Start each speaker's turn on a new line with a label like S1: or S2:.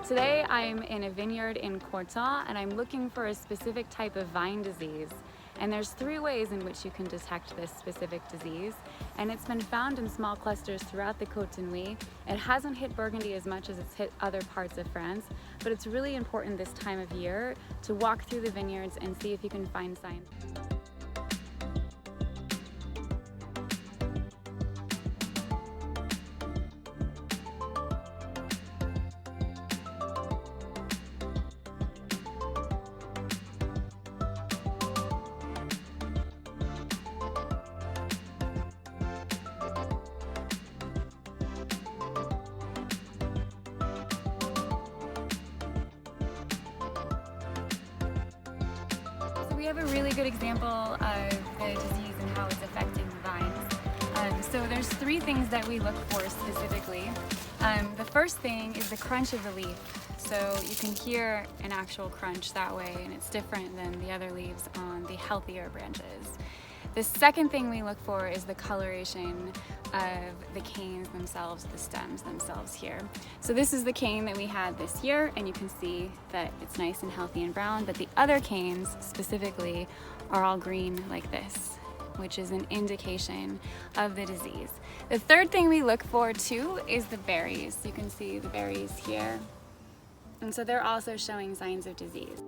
S1: Today I'm in a vineyard in Courtauld and I'm looking for a specific type of vine disease. And there's 3 ways in which you can detect this specific disease, and it's been found in small clusters throughout the Côte d'Ivoire. It hasn't hit Burgundy as much as it's hit other parts of France, but it's really important this time of year to walk through the vineyards and see if you can find signs. We have a really good example of the disease and how it's affecting the vines. So there's 3 things that we look for specifically. The first thing is the crunch of the leaf. So you can hear an actual crunch that way, and it's different than the other leaves on the healthier branches. The second thing we look for is the coloration of the canes themselves, the stems themselves here. So this is the cane that we had this year, and you can see that it's nice and healthy and brown, but the other canes specifically are all green like this, which is an indication of the disease. The third thing we look for too is the berries. You can see the berries here. And so they're also showing signs of disease.